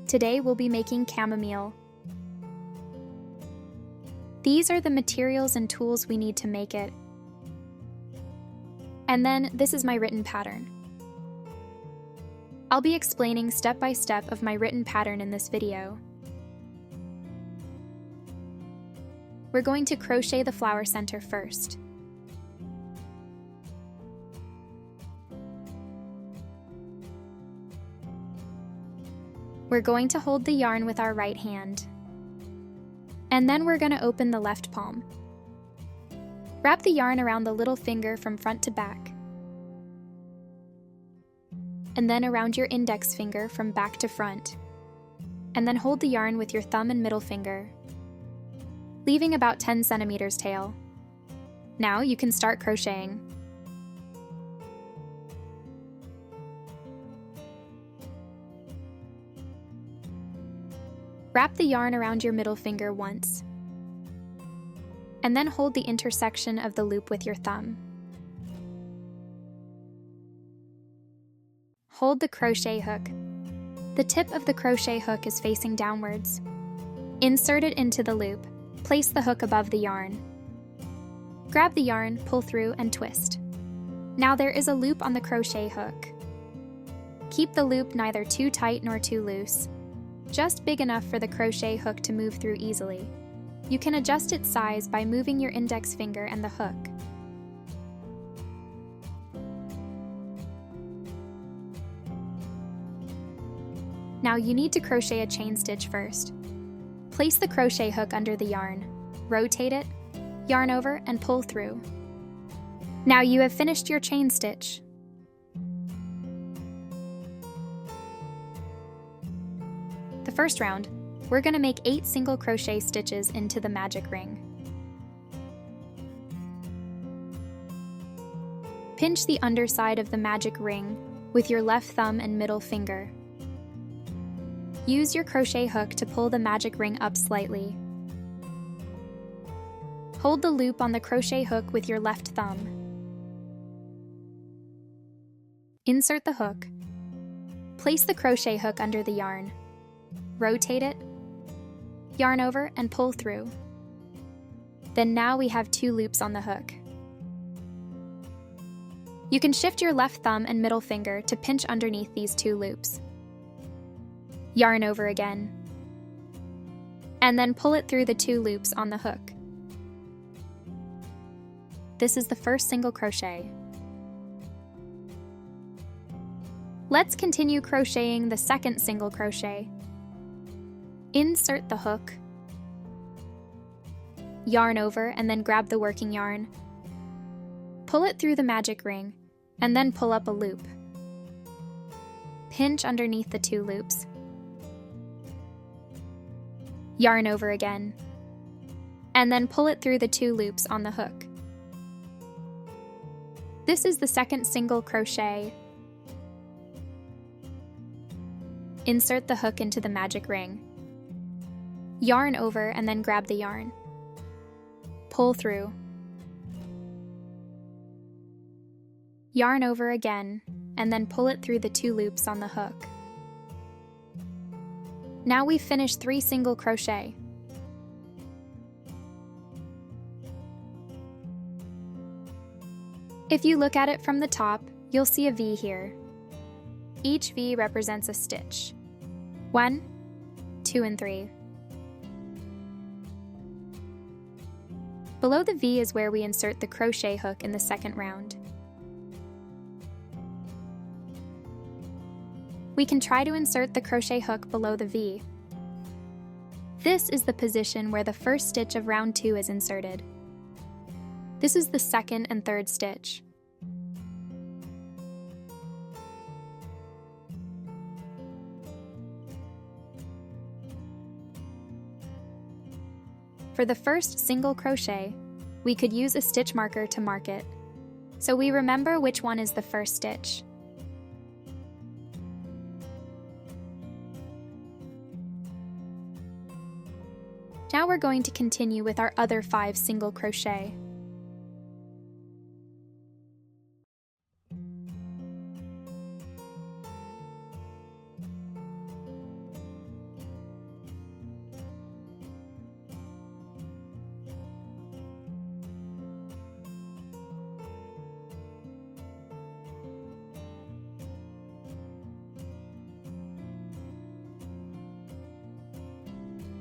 Today we'll be making chamomile. These are the materials and tools we need to make it. And then this is my written pattern. I'll be explaining step by step of my written pattern in this video. We're going to crochet the flower center first. We're going to hold the yarn with our right hand. And then we're going to open the left palm. Wrap the yarn around the little finger from front to back. And then around your index finger from back to front. And then hold the yarn with your thumb and middle finger, leaving about 10 centimeters tail. Now you can start crocheting. Wrap the yarn around your middle finger once, and then hold the intersection of the loop with your thumb. Hold the crochet hook. The tip of the crochet hook is facing downwards. Insert it into the loop. Place the hook above the yarn. Grab the yarn, pull through, and twist. Now there is a loop on the crochet hook. Keep the loop neither too tight nor too loose, just big enough for the crochet hook to move through easily. You can adjust its size by moving your index finger and the hook. Now you need to crochet a chain stitch first. Place the crochet hook under the yarn, rotate it, yarn over, and pull through. Now you have finished your chain stitch. The first round, we're going to make 8 single crochet stitches into the magic ring. Pinch the underside of the magic ring with your left thumb and middle finger. Use your crochet hook to pull the magic ring up slightly. Hold the loop on the crochet hook with your left thumb. Insert the hook. Place the crochet hook under the yarn. Rotate it, yarn over, and pull through. Then now we have 2 loops on the hook. You can shift your left thumb and middle finger to pinch underneath these 2 loops. Yarn over again, and then pull it through the 2 loops on the hook. This is the first single crochet. Let's continue crocheting the second single crochet. Insert the hook, yarn over, and then grab the working yarn. Pull it through the magic ring, and then pull up a loop. Pinch underneath the 2 loops. Yarn over again, and then pull it through the 2 loops on the hook. This is the second single crochet. Insert the hook into the magic ring. Yarn over and then grab the yarn. Pull through. Yarn over again, and then pull it through the 2 loops on the hook. Now we've finished 3 single crochet. If you look at it from the top, you'll see a V here. Each V represents a stitch. 1, 2, and 3. Below the V is where we insert the crochet hook in the second round. We can try to insert the crochet hook below the V. This is the position where the first stitch of round 2 is inserted. This is the second and third stitch. For the first single crochet, we could use a stitch marker to mark it, so we remember which one is the first stitch. Now we're going to continue with our other 5 single crochet.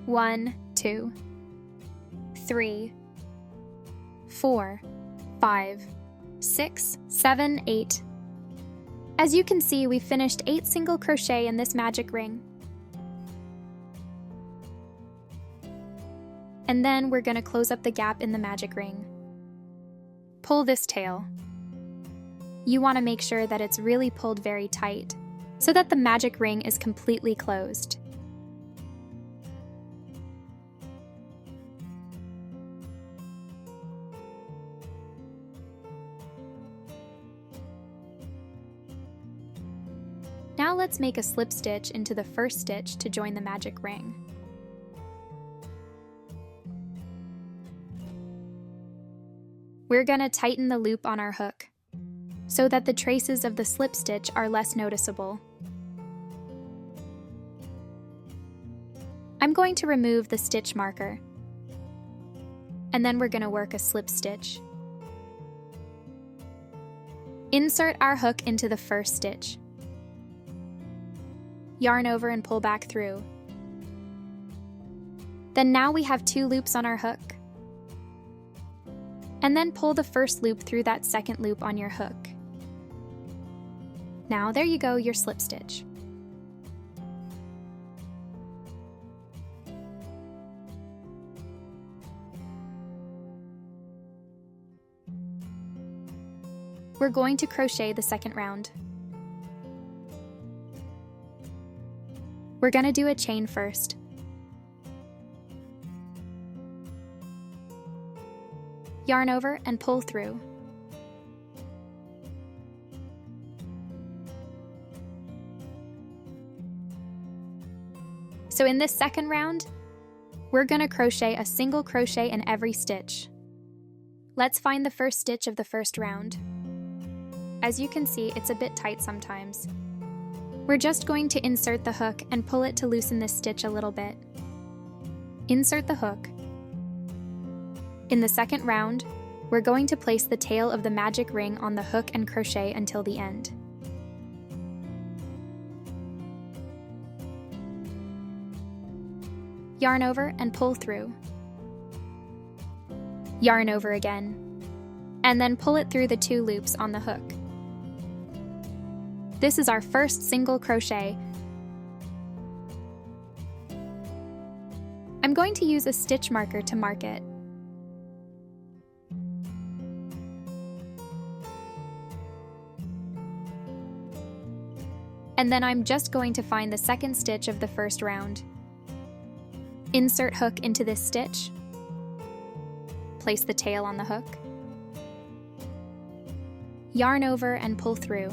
1, 2, 3, 4, 5, 6, 7, 8. As you can see, we've finished 8 single crochet in this magic ring. And then we're going to close up the gap in the magic ring. Pull this tail. You want to make sure that it's really pulled very tight, so that the magic ring is completely closed. Now let's make a slip stitch into the first stitch to join the magic ring. We're going to tighten the loop on our hook, so that the traces of the slip stitch are less noticeable. I'm going to remove the stitch marker, and then we're going to work a slip stitch. Insert our hook into the first stitch. Yarn over and pull back through. Then now we have 2 loops on our hook. And then pull the first loop through that second loop on your hook. Now there you go, your slip stitch. We're going to crochet the second round. We're going to do a chain first. Yarn over and pull through. So in this second round, we're going to crochet a single crochet in every stitch. Let's find the first stitch of the first round. As you can see, it's a bit tight sometimes. We're just going to insert the hook and pull it to loosen this stitch a little bit. Insert the hook. In the second round, we're going to place the tail of the magic ring on the hook and crochet until the end. Yarn over and pull through. Yarn over again, and then pull it through the 2 loops on the hook. This is our first single crochet. I'm going to use a stitch marker to mark it. And then I'm just going to find the second stitch of the first round. Insert hook into this stitch. Place the tail on the hook. Yarn over and pull through.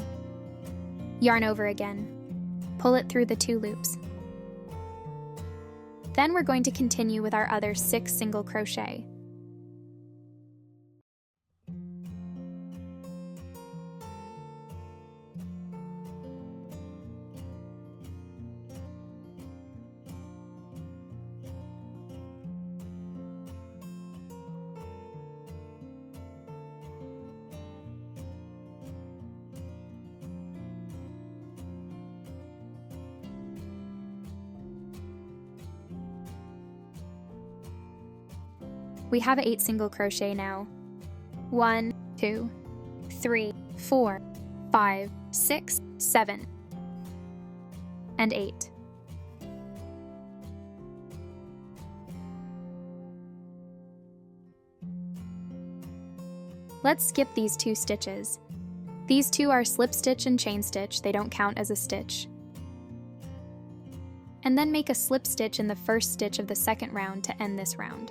Yarn over again. Pull it through the 2 loops. Then we're going to continue with our other 6 single crochet. We have 8 single crochet now. 1, 2, 3, 4, 5, 6, 7, and 8. Let's skip these 2 stitches. These 2 are slip stitch and chain stitch, they don't count as a stitch. And then make a slip stitch in the first stitch of the second round to end this round.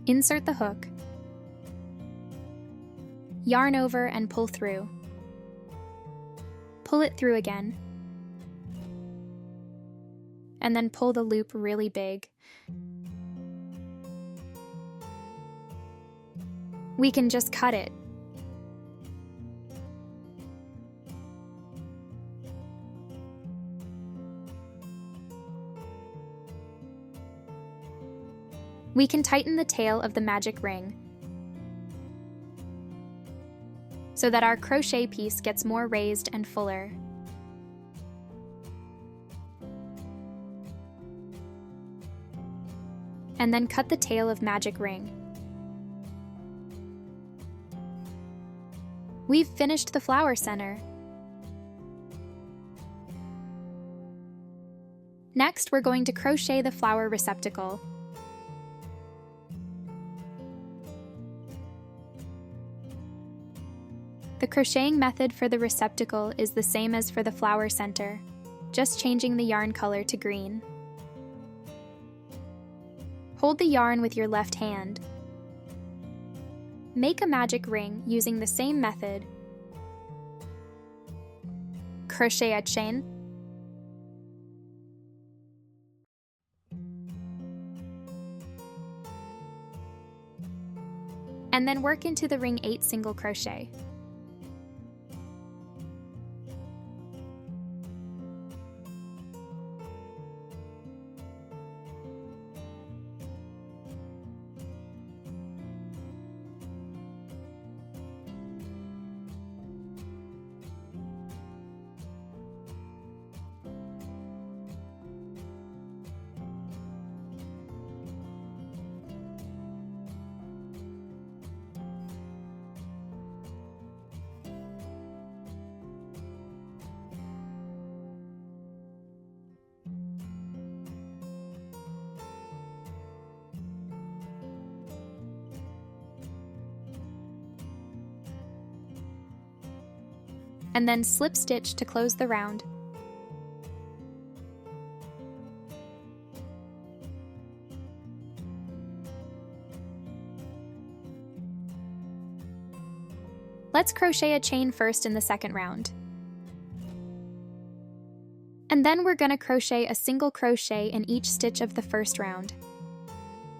Insert the hook, yarn over and pull through. Pull it through again, and then pull the loop really big. We can just cut it. We can tighten the tail of the magic ring so that our crochet piece gets more raised and fuller. and then cut the tail of magic ring. We've finished the flower center. Next, we're going to crochet the flower receptacle. The crocheting method for the receptacle is the same as for the flower center, just changing the yarn color to green. Hold the yarn with your left hand. Make a magic ring using the same method. Crochet a chain. And then work into the ring 8 single crochet. And then slip stitch to close the round. Let's crochet a chain first in the second round. And then we're going to crochet a single crochet in each stitch of the first round.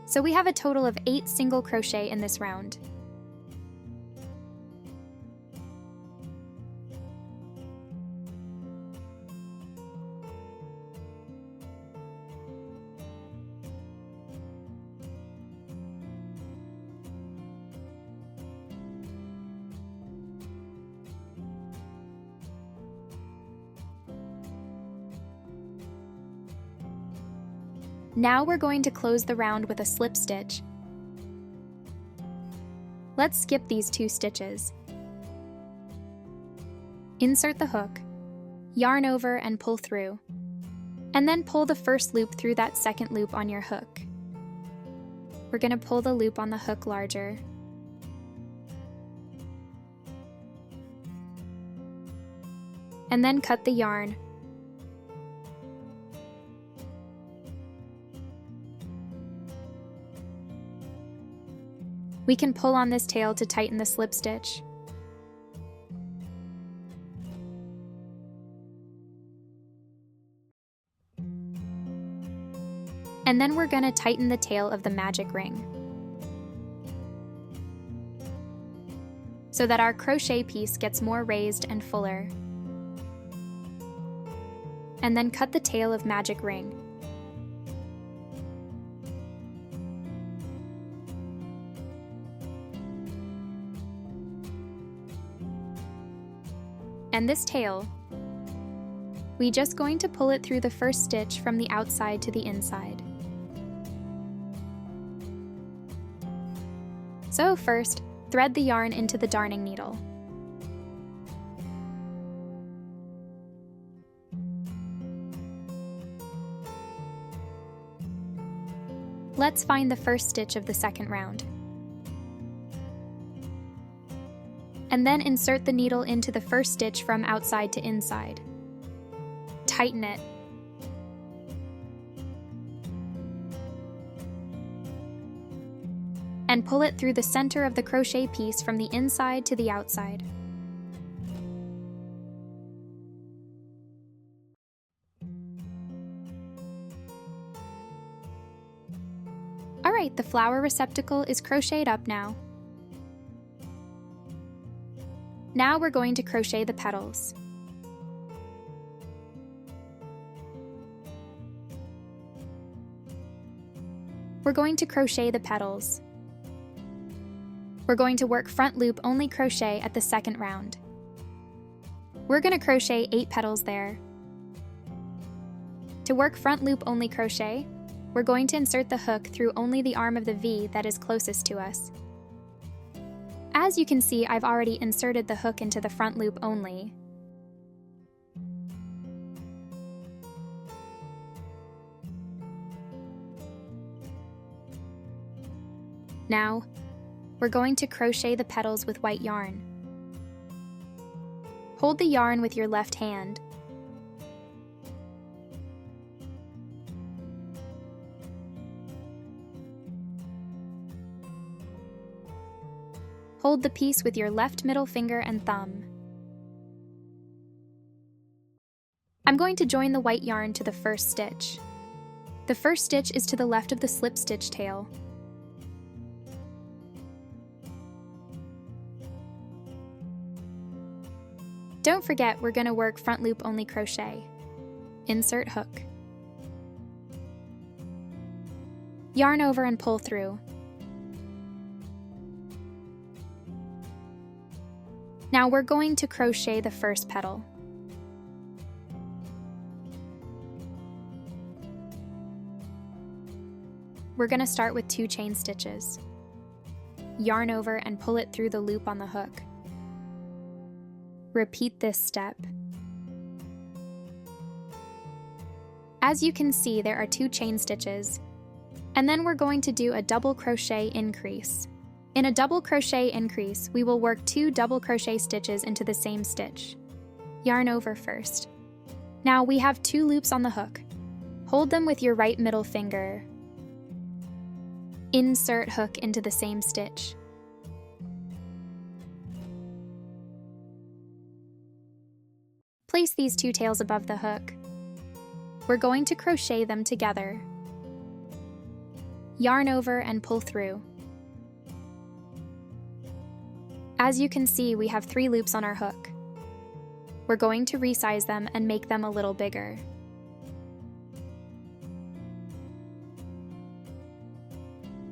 So we have a total of 8 single crochet in this round. Now we're going to close the round with a slip stitch. Let's skip these 2 stitches. Insert the hook, yarn over and pull through, and then pull the first loop through that second loop on your hook. We're going to pull the loop on the hook larger. And then cut the yarn. We can pull on this tail to tighten the slip stitch. And then we're going to tighten the tail of the magic ring so that our crochet piece gets more raised and fuller. And then cut the tail of magic ring. And this tail, we're just going to pull it through the first stitch from the outside to the inside. So first, thread the yarn into the darning needle. Let's find the first stitch of the second round. And then insert the needle into the first stitch from outside to inside. Tighten it. And pull it through the center of the crochet piece from the inside to the outside. Alright, the flower receptacle is crocheted up now. Now we're going to crochet the petals. We're going to crochet the petals. We're going to work front loop only crochet at the second round. We're going to crochet 8 petals there. To work front loop only crochet, we're going to insert the hook through only the arm of the V that is closest to us. As you can see, I've already inserted the hook into the front loop only. Now, we're going to crochet the petals with white yarn. Hold the yarn with your left hand. Hold the piece with your left middle finger and thumb. I'm going to join the white yarn to the first stitch. The first stitch is to the left of the slip stitch tail. Don't forget, we're going to work front loop only crochet. Insert hook. Yarn over and pull through. Now we're going to crochet the first petal. We're going to start with 2 chain stitches. Yarn over and pull it through the loop on the hook. Repeat this step. As you can see, there are 2 chain stitches, and then we're going to do a double crochet increase. In a double crochet increase, we will work 2 double crochet stitches into the same stitch. Yarn over first. Now we have 2 loops on the hook. Hold them with your right middle finger. Insert hook into the same stitch. Place these 2 tails above the hook. We're going to crochet them together. Yarn over and pull through. As you can see, we have 3 loops on our hook. We're going to resize them and make them a little bigger.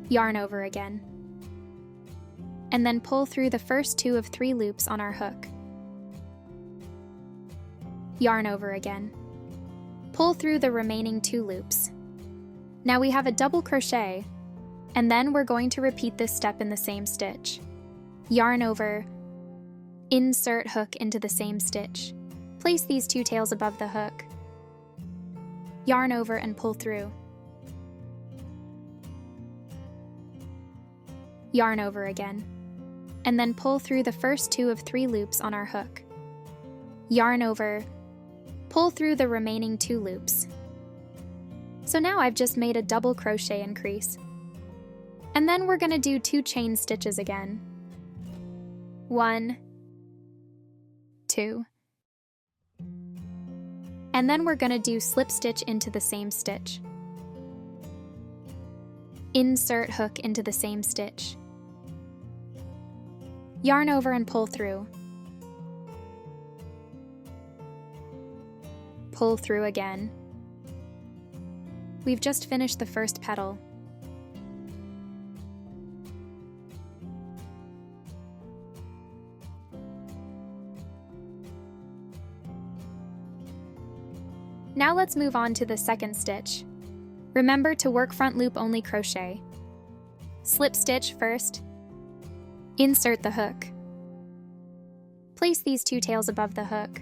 Yarn over again. And then pull through the first 2 of 3 loops on our hook. Yarn over again. Pull through the remaining 2 loops. Now we have a double crochet, and then we're going to repeat this step in the same stitch. Yarn over, insert hook into the same stitch. Place these 2 tails above the hook. Yarn over and pull through. Yarn over again, and then pull through the first 2 of 3 loops on our hook. Yarn over, pull through the remaining 2 loops. So now I've just made a double crochet increase. And then we're going to do 2 chain stitches again. 1, 2. And then we're going to do slip stitch into the same stitch. Insert hook into the same stitch. Yarn over and pull through. Pull through again. We've just finished the first petal. Now let's move on to the second stitch. Remember to work front loop only crochet. Slip stitch first. Insert the hook. Place these 2 tails above the hook.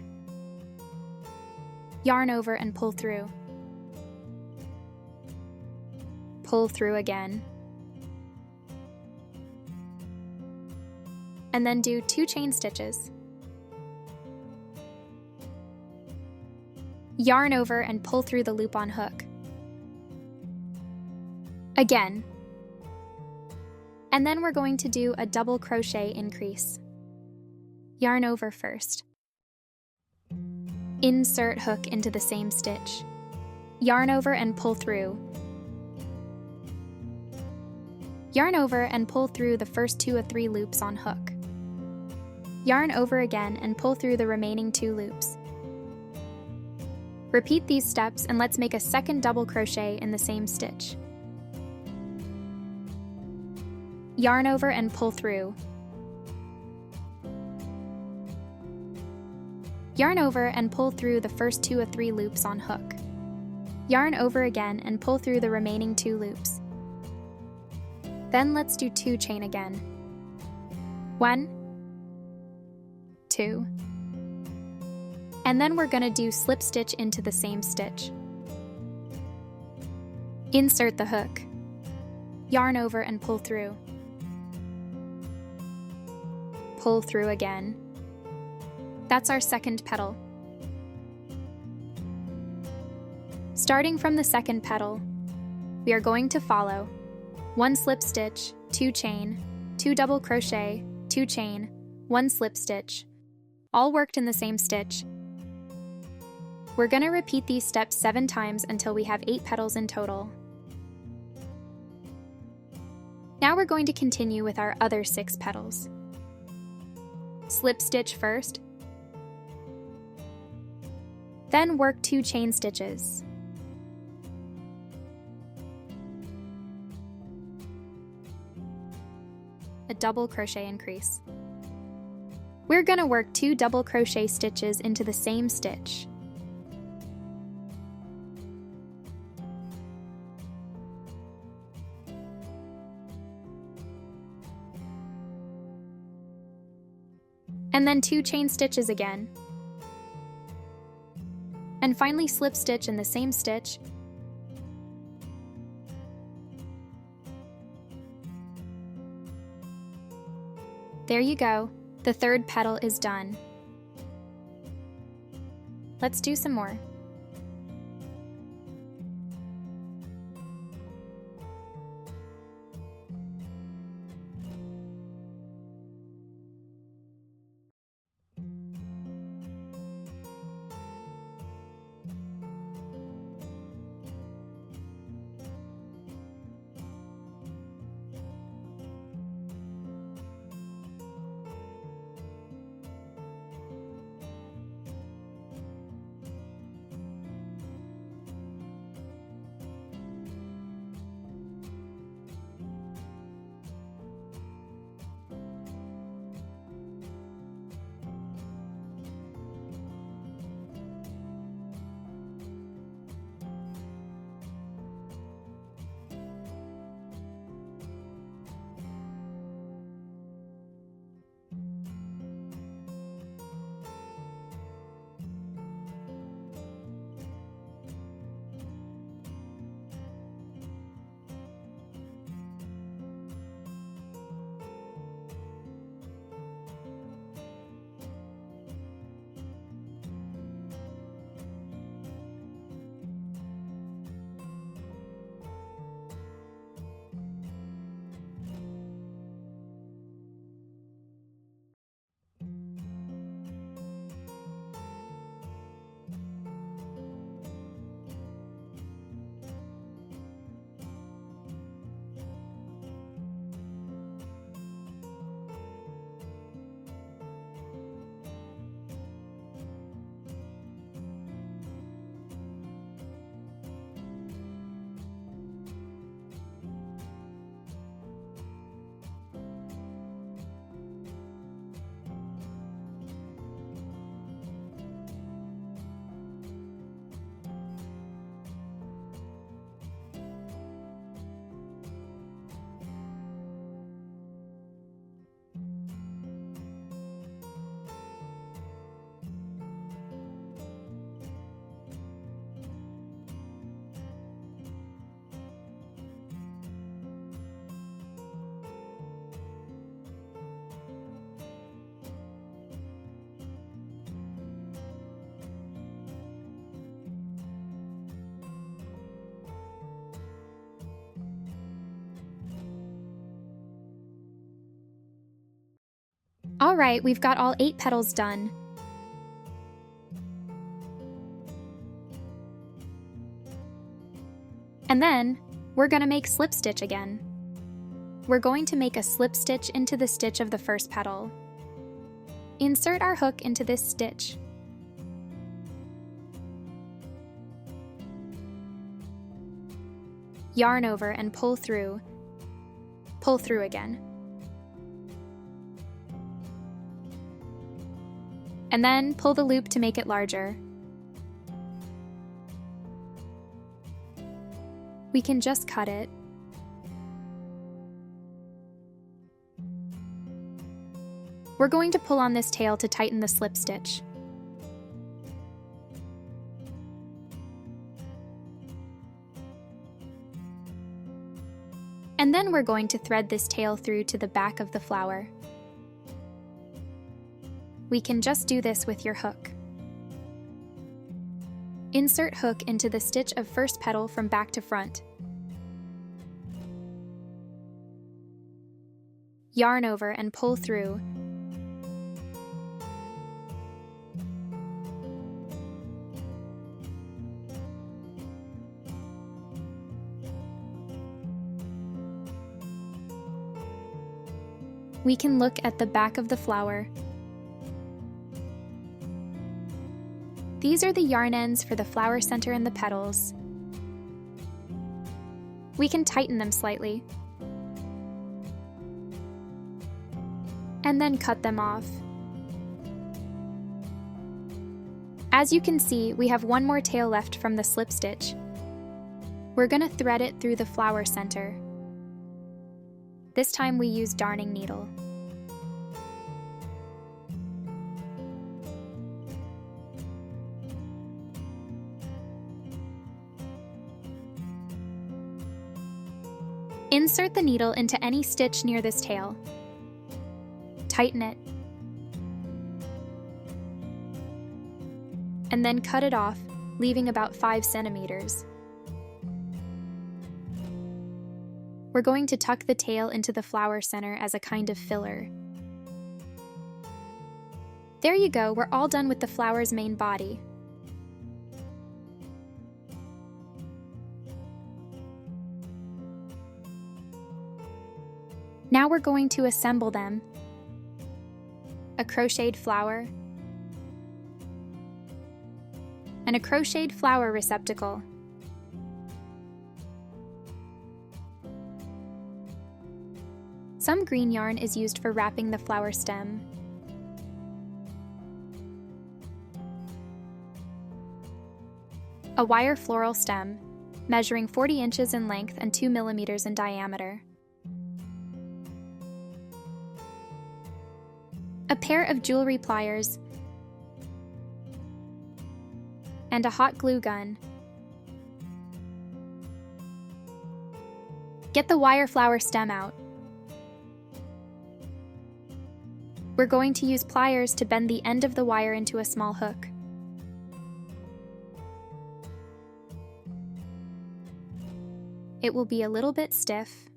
Yarn over and pull through. Pull through again. And then do 2 chain stitches. Yarn over and pull through the loop on hook. Again. And then we're going to do a double crochet increase. Yarn over first. Insert hook into the same stitch. Yarn over and pull through. Yarn over and pull through the first 2 of 3 loops on hook. Yarn over again and pull through the remaining 2 loops. Repeat these steps and let's make a second double crochet in the same stitch. Yarn over and pull through. Yarn over and pull through the first 2 of 3 loops on hook. Yarn over again and pull through the remaining 2 loops. Then let's do 2 chain again. 1, 2. And then we're gonna do slip stitch into the same stitch. Insert the hook. Yarn over and pull through. Pull through again. That's our second petal. Starting from the second petal, we are going to follow 1 slip stitch, 2 chain, 2 double crochet, 2 chain, 1 slip stitch, all worked in the same stitch. We're going to repeat these steps 7 times until we have 8 petals in total. Now we're going to continue with our other 6 petals. Slip stitch first, then work 2 chain stitches. A double crochet increase. We're going to work 2 double crochet stitches into the same stitch. And then 2 chain stitches again. And finally slip stitch in the same stitch. There you go, the third petal is done. Let's do some more. Alright, we've got all 8 petals done. And then, we're going to make slip stitch again. We're going to make a slip stitch into the stitch of the first petal. Insert our hook into this stitch. Yarn over and pull through again. And then pull the loop to make it larger. We can just cut it. We're going to pull on this tail to tighten the slip stitch. And then we're going to thread this tail through to the back of the flower. We can just do this with your hook. Insert hook into the stitch of first petal from back to front. Yarn over and pull through. We can look at the back of the flower. These are the yarn ends for the flower center and the petals. We can tighten them slightly, and then cut them off. As you can see, we have one more tail left from the slip stitch. We're going to thread it through the flower center. This time we use darning needle. Insert the needle into any stitch near this tail. Tighten it. And then cut it off, leaving about 5 centimeters. We're going to tuck the tail into the flower center as a kind of filler. There you go, we're all done with the flower's main body. Now we're going to assemble them. A crocheted flower and a crocheted flower receptacle. Some green yarn is used for wrapping the flower stem. A wire floral stem, measuring 40 inches in length and 2 millimeters in diameter. A pair of jewelry pliers, and a hot glue gun. Get the wire flower stem out. We're going to use pliers to bend the end of the wire into a small hook. It will be a little bit stiff.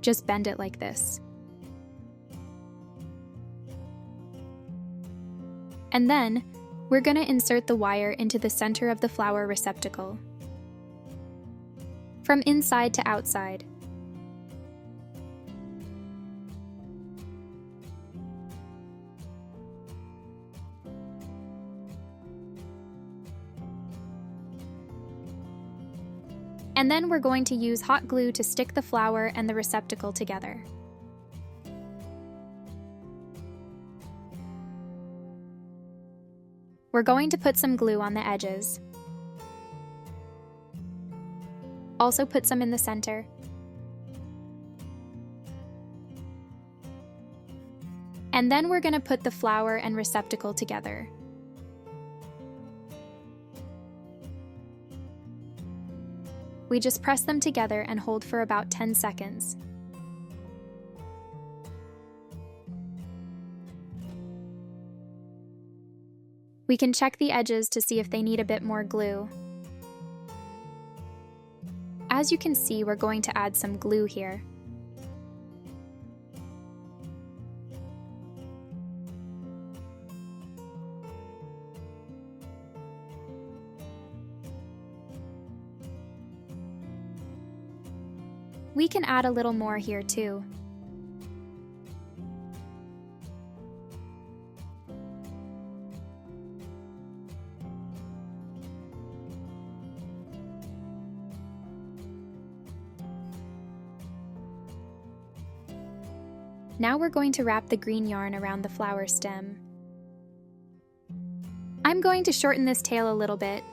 Just bend it like this. And then, we're going to insert the wire into the center of the flower receptacle. From inside to outside. And then we're going to use hot glue to stick the flower and the receptacle together. We're going to put some glue on the edges. Also put some in the center. And then we're going to put the flower and receptacle together. We just press them together and hold for about 10 seconds. We can check the edges to see if they need a bit more glue. As you can see, we're going to add some glue here. We can add a little more here too. Now we're going to wrap the green yarn around the flower stem. I'm going to shorten this tail a little bit.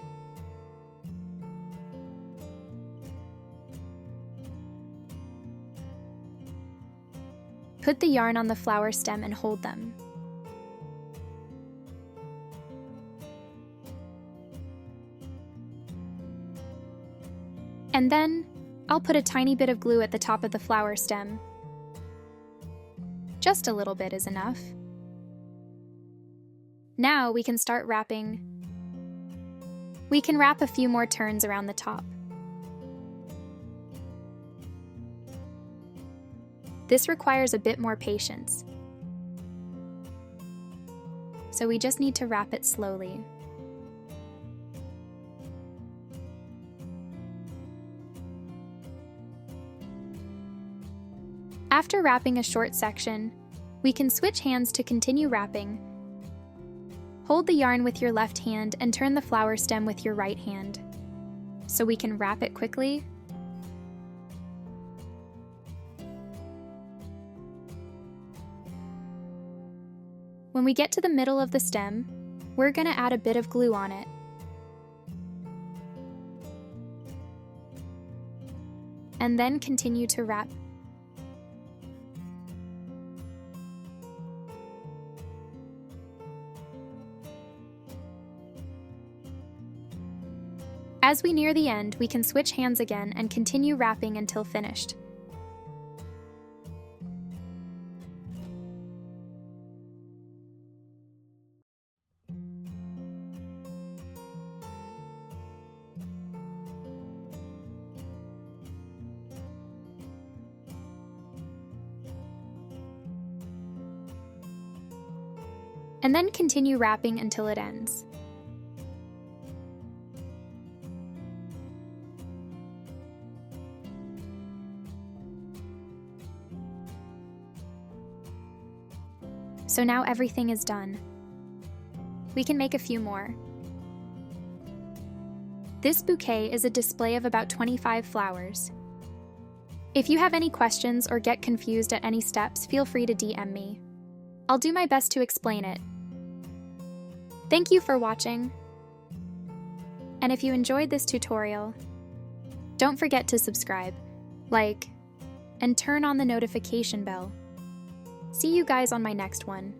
Put the yarn on the flower stem and hold them. And then, I'll put a tiny bit of glue at the top of the flower stem. Just a little bit is enough. Now we can start wrapping. We can wrap a few more turns around the top. This requires a bit more patience, so we just need to wrap it slowly. After wrapping a short section, we can switch hands to continue wrapping. Hold the yarn with your left hand and turn the flower stem with your right hand, so we can wrap it quickly. When we get to the middle of the stem, we're going to add a bit of glue on it. And then continue to wrap. As we near the end, we can switch hands again and continue wrapping until finished. And then continue wrapping until it ends. So now everything is done. We can make a few more. This bouquet is a display of about 25 flowers. If you have any questions or get confused at any steps, feel free to DM me. I'll do my best to explain it. Thank you for watching. And if you enjoyed this tutorial, don't forget to subscribe, like, and turn on the notification bell. See you guys on my next one.